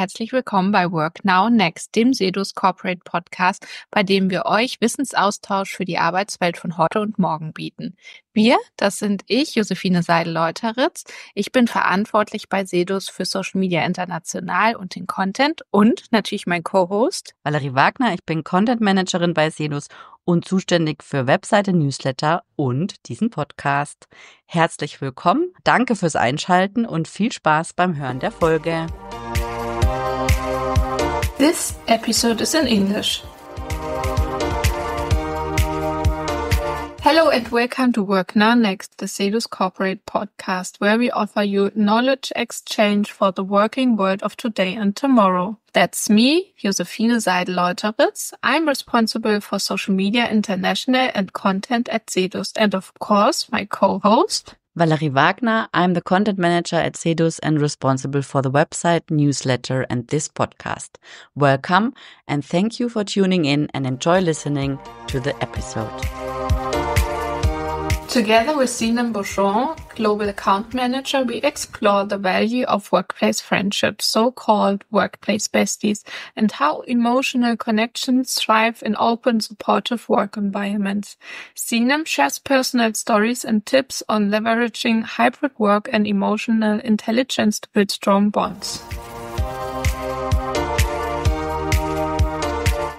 herzlich willkommen bei Work Now Next, dem Sedus Corporate Podcast, bei dem wir euch Wissensaustausch für die Arbeitswelt von heute und morgen bieten. Wir, das sind ich, Josephine Seidel-Leuteritz. Ich bin verantwortlich bei Sedus für Social Media International und den Content und natürlich mein Co-Host Valerie Wagner. Ich bin Content Managerin bei Sedus und zuständig für Webseite, Newsletter und diesen Podcast. Herzlich willkommen, danke fürs Einschalten und viel Spaß beim Hören der Folge. This episode is in English. Hello and welcome to Work Now Next, the Sedus Corporate Podcast, where we offer you knowledge exchange for the working world of today and tomorrow. That's me, Josephine Seidel-Leuteritz. I'm responsible for social media international and content at Sedus, and of course, my co-host Valerie Wagner. I'm the content manager at Sedus and responsible for the website, newsletter and this podcast. Welcome and thank you for tuning in and enjoy listening to the episode. Together with Sinem Beaujean, Global Account Manager, we explore the value of workplace friendships, so-called Workplace Besties, and how emotional connections thrive in open, supportive work environments. Sinem shares personal stories and tips on leveraging hybrid work and emotional intelligence to build strong bonds.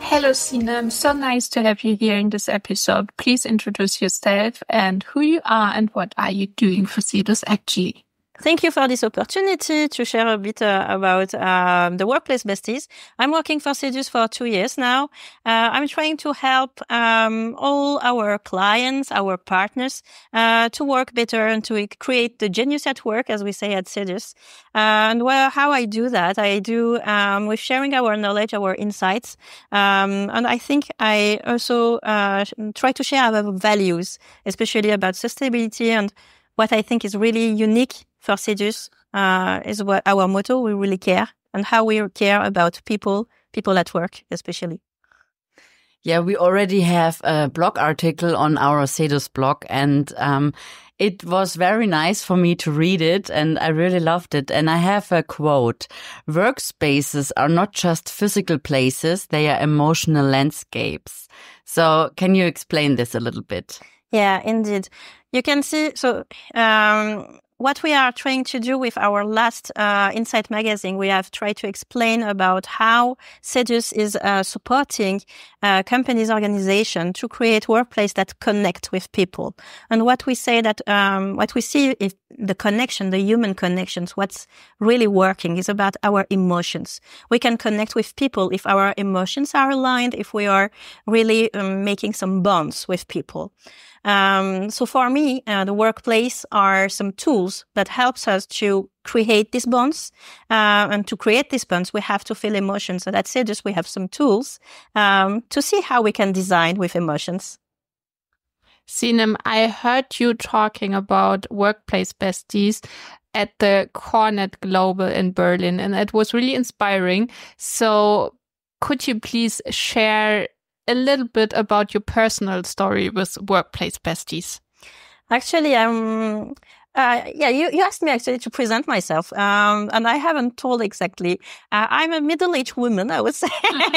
Hello, Sinem. So nice to have you here in this episode. Please introduce yourself and who you are and what are you doing for Sedus actually. Thank you for this opportunity to share a bit about the Workplace Besties. I'm working for Sedus for 2 years now. I'm trying to help all our clients, our partners, to work better and to create the genius at work, as we say at Sedus. And how I do that, I do with sharing our knowledge, our insights. And I think I also try to share our values, especially about sustainability. And what I think is really unique for Sedus is what our motto, we really care, and how we care about people at work especially. Yeah, we already have a blog article on our Sedus blog and it was very nice for me to read it and I really loved it. And I have a quote: workspaces are not just physical places, they are emotional landscapes. So can you explain this a little bit? Yeah, indeed. You can see, what we are trying to do with our last Insight magazine, we have tried to explain about how Sedus is supporting companies' organization to create workplace that connect with people. And what we say that what we see is the connection, the human connections. What's really working is about our emotions. We can connect with people if our emotions are aligned, if we are really making some bonds with people. So for me, the workplace are some tools that helps us to create these bonds. And to create these bonds, we have to feel emotions. So that's it. We have some tools to see how we can design with emotions. Sinem, I heard you talking about Workplace Besties at the Cornet Global in Berlin, and it was really inspiring. So could you please share a little bit about your personal story with Workplace Besties? Actually, you asked me actually to present myself, and I haven't told exactly. I'm a middle-aged woman, I would say,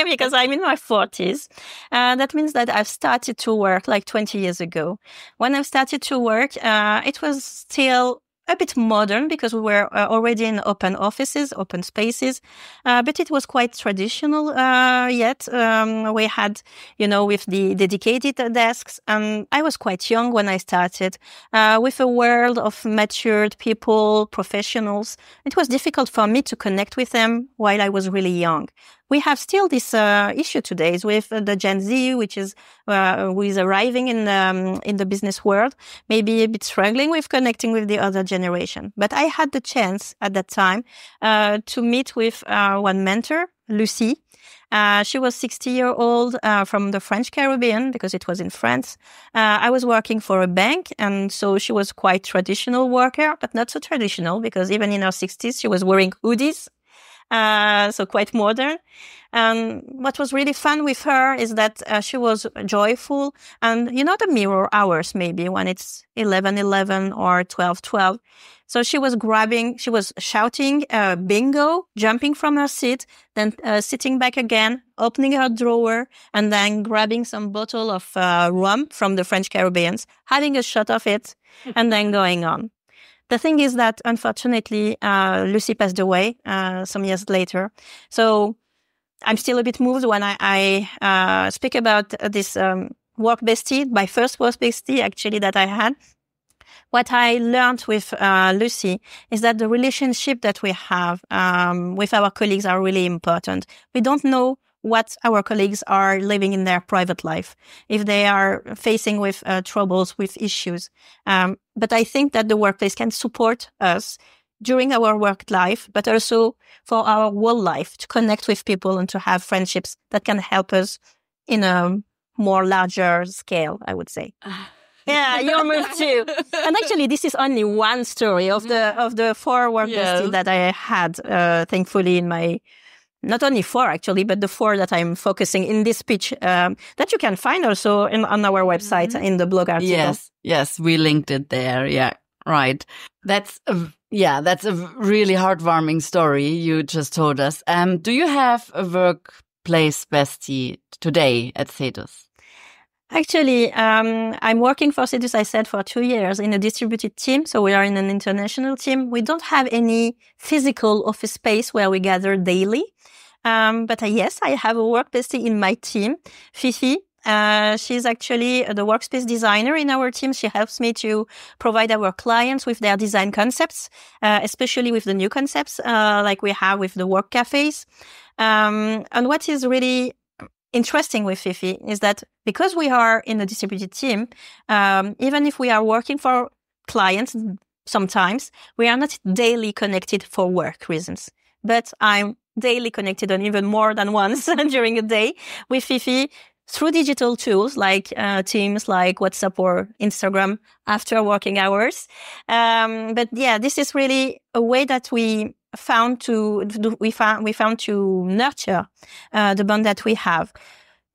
because I'm in my 40s. That means that I've started to work like 20 years ago. When I started to work, it was still a bit modern because we were already in open offices, open spaces, but it was quite traditional yet. We had, with the dedicated desks. I was quite young when I started with a world of matured people, professionals. It was difficult for me to connect with them while I was really young. We have still this issue today with the Gen Z, which is who is arriving in the business world, maybe a bit struggling with connecting with the other generation. But I had the chance at that time to meet with one mentor, Lucy. She was 60-year-old from the French Caribbean because it was in France. I was working for a bank, and so she was quite traditional worker, but not so traditional because even in her 60s, she was wearing hoodies. so quite modern. And what was really fun with her is that she was joyful. And the mirror hours, maybe when it's 11:11 or 12:12. So she was shouting, bingo, jumping from her seat, then sitting back again, opening her drawer, and then grabbing some bottle of rum from the French Caribbeans, having a shot of it, and then going on. The thing is that, unfortunately, Lucy passed away some years later. So I'm still a bit moved when I speak about this work bestie, my first work bestie, actually, that I had. What I learned with Lucy is that the relationship that we have with our colleagues are really important. We don't know what our colleagues are living in their private life, if they are facing with troubles, with issues. But I think that the workplace can support us during our work life, but also for our whole life, to connect with people and to have friendships that can help us in a more larger scale, I would say. Yeah, you're moved too. And actually, this is only one story of the 4 work besties that I had, thankfully, in my, not only 4 actually, but the 4 that I'm focusing in this speech, that you can find also on our website in the blog article. Yes, we linked it there. Yeah, right. That's a really heartwarming story you just told us. Do you have a workplace bestie today at Sedus? Actually, I'm working for Sedus, I said, for 2 years in a distributed team. So we are in an international team. We don't have any physical office space where we gather daily. But yes, I have a work bestie in my team, Fifi. She's actually the workspace designer in our team. She helps me to provide our clients with their design concepts, especially with the new concepts, like we have with the work cafes. And what is really interesting with Fifi is that because we are in a distributed team, even if we are working for clients, sometimes we are not daily connected for work reasons. But I'm daily connected, and even more than once during a day, with Fifi through digital tools like Teams, like WhatsApp or Instagram after working hours. But yeah, this is really a way that we found to nurture the bond that we have.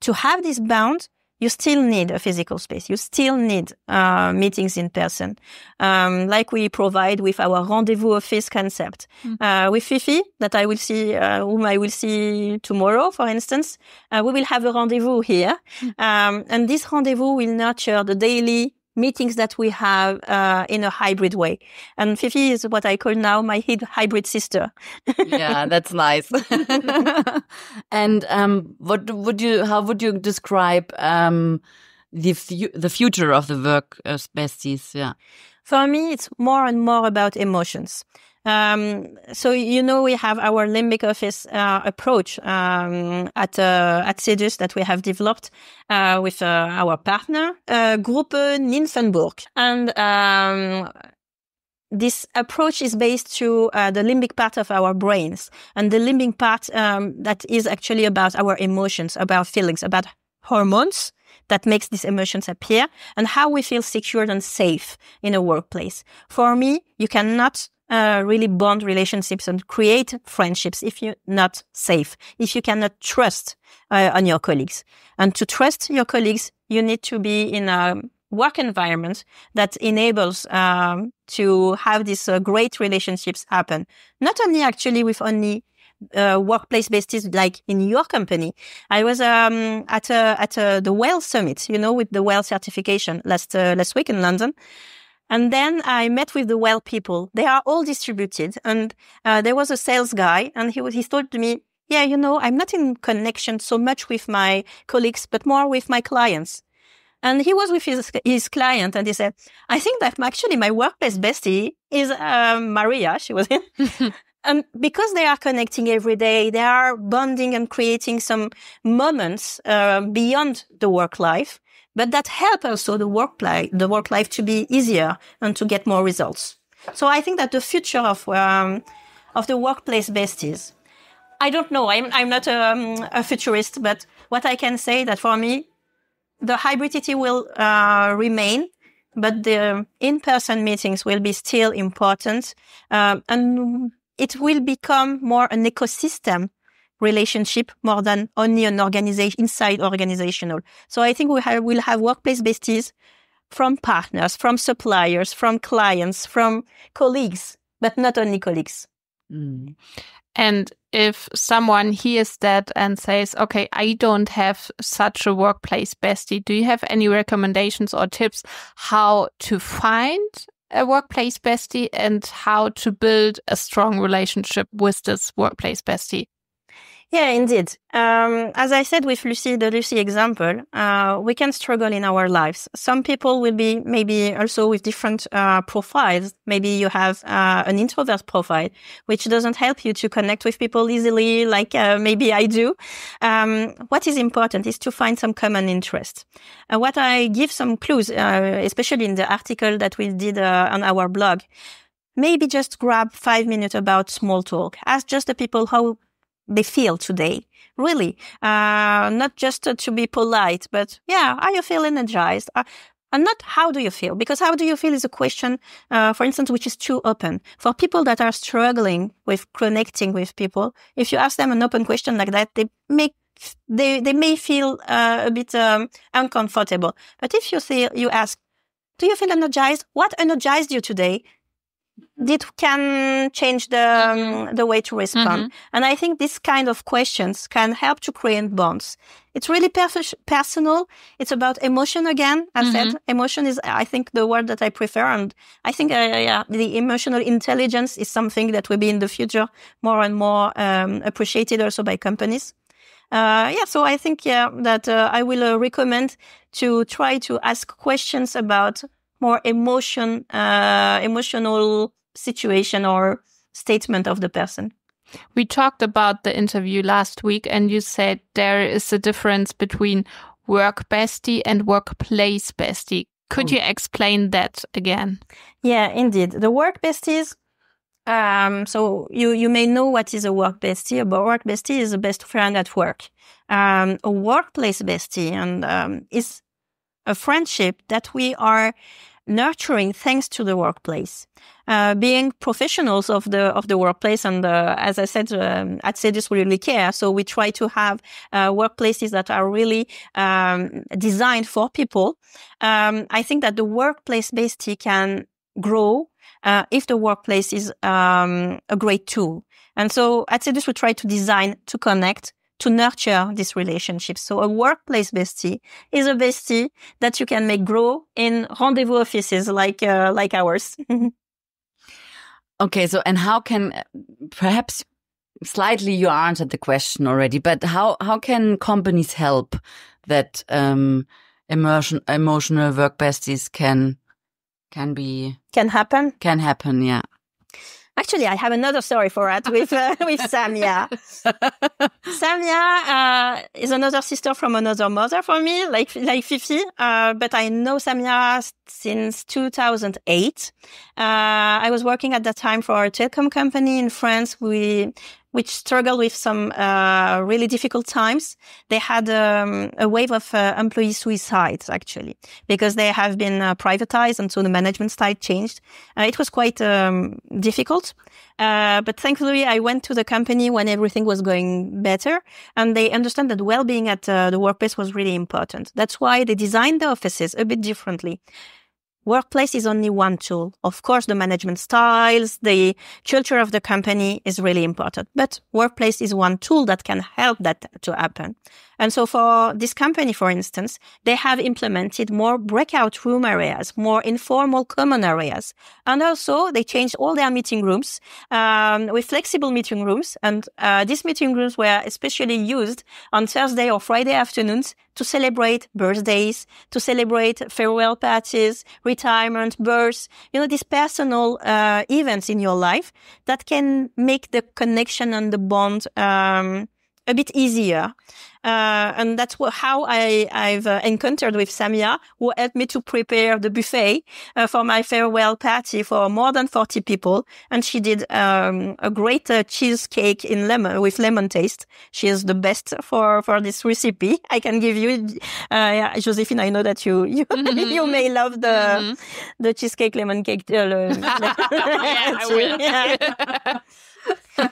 To have this bond, you still need a physical space. You still need meetings in person, like we provide with our rendezvous office concept. With Fifi, that I will see, whom I will see tomorrow, for instance, we will have a rendezvous here, and this rendezvous will nurture the daily meetings that we have in a hybrid way. And Fifi is what I call now my hybrid sister. Yeah, that's nice. And how would you describe the future of the work besties? Yeah. For me, it's more and more about emotions. So, we have our limbic office approach at Sedus that we have developed with our partner, Gruppe Nymphenburg. And this approach is based to the limbic part of our brains. And the limbic part that is actually about our emotions, about feelings, about hormones that makes these emotions appear, and how we feel secure and safe in a workplace. For me, you cannot really bond relationships and create friendships if you're not safe, if you cannot trust on your colleagues. And to trust your colleagues, you need to be in a work environment that enables to have these great relationships happen. Not only actually with only workplace besties like in your company. I was at the WELL Summit, with the WELL certification last week in London. And then I met with the WELL people. They are all distributed. And there was a sales guy, and he told me, yeah, I'm not in connection so much with my colleagues, but more with my clients. And he was with his client, and he said, I think that actually my workplace bestie is Maria. She was in. And because they are connecting every day, they are bonding and creating some moments beyond the work life, but that help also the work life to be easier and to get more results. So I think that the future of the workplace besties, I don't know. I'm not a futurist, but what I can say that for me, the hybridity will remain, but the in-person meetings will be still important. And it will become more an ecosystem relationship more than only an organizational. So I think we'll have workplace besties from partners, from suppliers, from clients, from colleagues, but not only colleagues. Mm. And if someone hears that and says, okay, I don't have such a workplace bestie, do you have any recommendations or tips how to find a workplace bestie and how to build a strong relationship with this workplace bestie? Yeah, indeed. As I said with the Lucy example, we can struggle in our lives. Some people will be maybe also with different profiles. Maybe you have an introvert profile, which doesn't help you to connect with people easily, like maybe I do. What is important is to find some common interest. What I give some clues, especially in the article that we did on our blog, maybe just grab 5 minutes about small talk. Ask just the people how they feel today, really, not just to be polite, but are you feel energized? And not how do you feel? Because how do you feel is a question, for instance, which is too open. For people that are struggling with connecting with people, if you ask them an open question like that, they may feel a bit uncomfortable. But if you ask, do you feel energized? What energized you today? It can change the way to respond. Mm-hmm. And I think this kind of questions can help to create bonds. It's really personal. It's about emotion again. I said emotion is, I think, the word that I prefer. And I think the emotional intelligence is something that will be in the future more and more appreciated also by companies. So I think, that I will recommend to try to ask questions about more emotional situation or statement of the person. We talked about the interview last week and you said there is a difference between work bestie and workplace bestie. Could you explain that again? Yeah, indeed. The work besties, so you may know what is a work bestie. A work bestie is a best friend at work. A workplace bestie is a friendship that we are nurturing thanks to the workplace. Being professionals of the workplace, and as I said, at Sedus we really care. So we try to have workplaces that are really designed for people. I think that the workplace bestie can grow if the workplace is a great tool. And so at Sedus we try to design, to connect, to nurture this relationship. So a workplace bestie is a bestie that you can make grow in rendezvous offices like ours. Okay, so and how can, perhaps slightly you answered the question already, but how can companies help that emotional work besties can happen? Can happen, yeah. Actually, I have another story for that with Samia. Samia is another sister from another mother for me, like Fifi. But I know Samia since 2008. I was working at that time for a telecom company in France. Which struggled with some really difficult times. They had a wave of employee suicides, actually, because they have been privatized, and so the management style changed. It was quite difficult. But thankfully, I went to the company when everything was going better, and they understand that well-being at the workplace was really important. That's why they designed the offices a bit differently. Workplace is only one tool. Of course, the management styles, the culture of the company is really important. But workplace is one tool that can help that to happen. And so for this company, for instance, they have implemented more breakout room areas, more informal common areas. And also they changed all their meeting rooms with flexible meeting rooms. And these meeting rooms were especially used on Thursday or Friday afternoons to celebrate birthdays, to celebrate farewell parties, retirement, births, these personal events in your life that can make the connection and the bond a bit easier. And that's how I've encountered with Samia, who helped me to prepare the buffet for my farewell party for more than 40 people. And she did a great cheesecake with lemon taste. She is the best for this recipe. I can give you, Josephine, I know that you you may love the cheesecake lemon cake. Yeah, I will.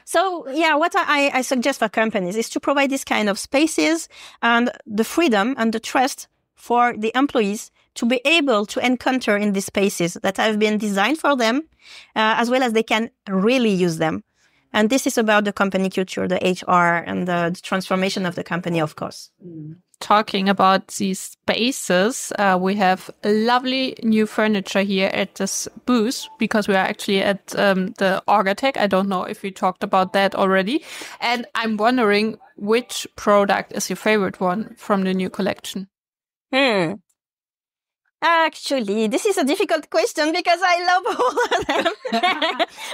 So, what I suggest for companies is to provide this kind of spaces and the freedom and the trust for the employees to be able to encounter in these spaces that have been designed for them, as well as they can really use them. And this is about the company culture, the HR, and the transformation of the company, of course. Talking about these spaces, we have lovely new furniture here at this booth, because we are actually at the Orgatech. I don't know if we talked about that already. And I'm wondering, which product is your favorite one from the new collection? Actually, this is a difficult question because I love all of them.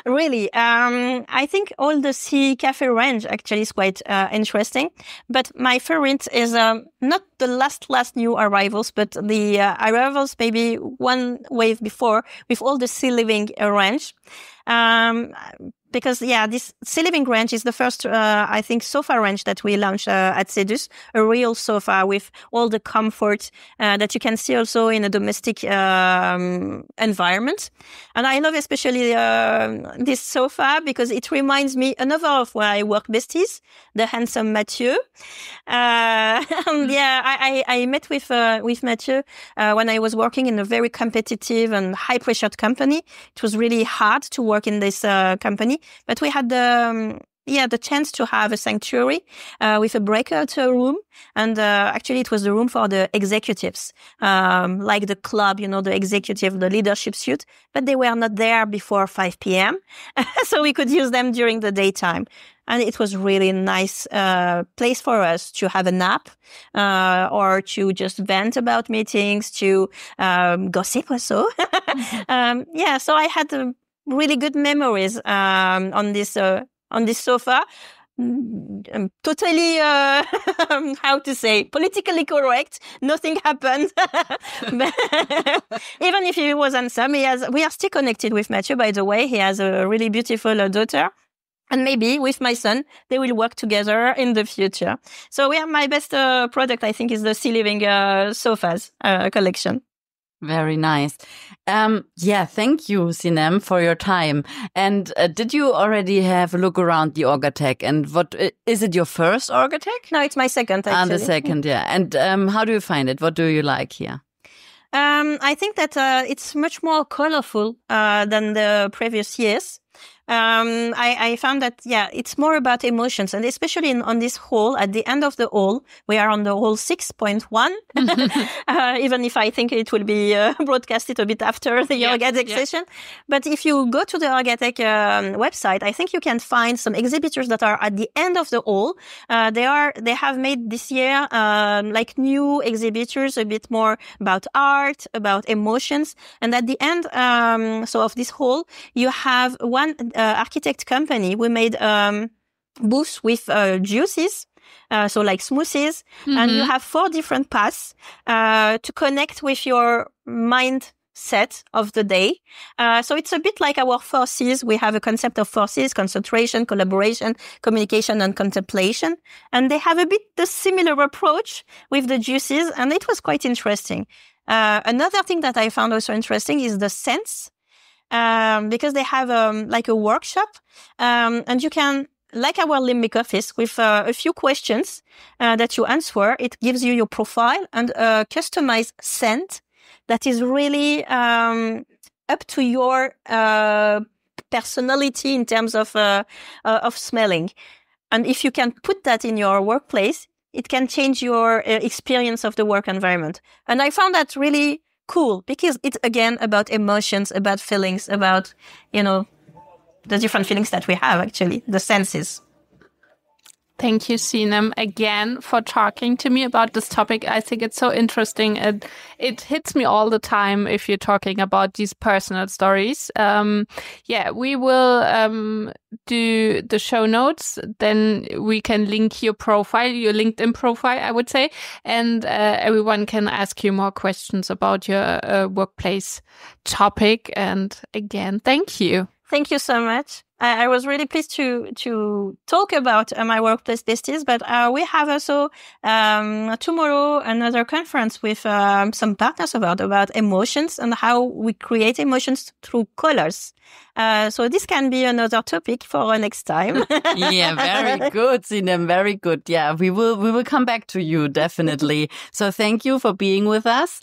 Really. I think all the Sea Cafe range actually is quite interesting. But my favorite is not the last new arrivals, but the arrivals maybe one wave before, with all the Sea Living range. Because, this Sea Living range is the first, I think, sofa range that we launched at Sedus, a real sofa with all the comfort that you can see also in a domestic environment. And I love especially this sofa because it reminds me another of my work besties, the handsome Mathieu. I met with Mathieu when I was working in a very competitive and high-pressured company. It was really hard to work in this company. But we had the chance to have a sanctuary with a breakout room, and actually it was the room for the executives, like the club, the executive, the leadership suite. But they were not there before 5 p.m., so we could use them during the daytime. And it was really a nice place for us to have a nap, or to just vent about meetings, to gossip also. So I had really good memories on this sofa. Totally, how to say, politically correct. Nothing happened. Even if he was handsome, we are still connected with Mathieu, by the way. He has a really beautiful daughter. And maybe with my son, they will work together in the future. So my best product, I think, is the Sea Living sofas collection. Very nice. Thank you, Sinem, for your time. And did you already have a look around the Orgatech? And what is it, your first Orgatech? No, it's my second, actually. The second, yeah. And how do you find it? What do you like here? I think that it's much more colorful than the previous years. I found that, it's more about emotions, and especially on this hall, at the end of the hall, we are on the hall 6.1, even if I think it will be broadcasted a bit after the Orgatech session. But if you go to the Orgatech website, I think you can find some exhibitors that are at the end of the hall. They have made this year, like new exhibitors, a bit more about art, about emotions. And at the end, of this hall, you have one architect company. We made booths with juices, so like smoothies, and you have 4 different paths to connect with your mindset of the day. So it's a bit like our 4 C's. We have a concept of 4 C's: concentration, collaboration, communication, and contemplation. And they have a bit the similar approach with the juices, and it was quite interesting. Another thing that I found also interesting is the sense. Because they have like a workshop, and you can, like our limbic office, with a few questions that you answer. It gives you your profile and a customized scent that is really up to your personality in terms of smelling. And if you can put that in your workplace, it can change your experience of the work environment. And I found that really cool, because it's again about emotions, about feelings, about, the different feelings that we have, actually, the senses. Thank you, Sinem, again for talking to me about this topic. I think it's so interesting, and it hits me all the time if you're talking about these personal stories. We will do the show notes. Then we can link your profile, your LinkedIn profile, I would say, and everyone can ask you more questions about your workplace topic. And again, thank you. Thank you so much. I was really pleased to talk about my Workplace Besties, but we have also tomorrow another conference with some partners about emotions and how we create emotions through colors. So this can be another topic for next time. Yeah, very good, Sinem. Very good. Yeah, we will come back to you, definitely. So thank you for being with us.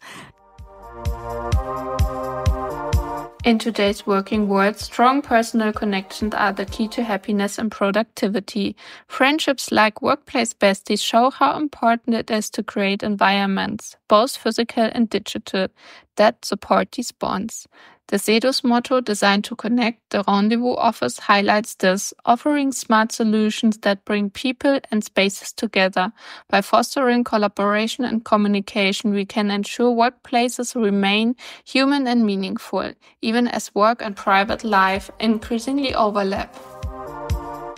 In today's working world, strong personal connections are the key to happiness and productivity. Friendships like Workplace Besties show how important it is to create environments, both physical and digital, that support these bonds. The Sedus motto, designed to connect, the Rendezvous office highlights this, offering smart solutions that bring people and spaces together. By fostering collaboration and communication, we can ensure workplaces remain human and meaningful, even as work and private life increasingly overlap.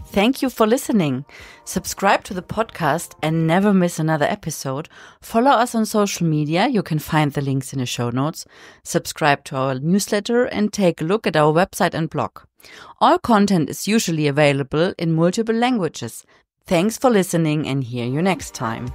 Thank you for listening. Subscribe to the podcast and never miss another episode. Follow us on social media. You can find the links in the show notes. Subscribe to our newsletter and take a look at our website and blog. All content is usually available in multiple languages. Thanks for listening and hear you next time.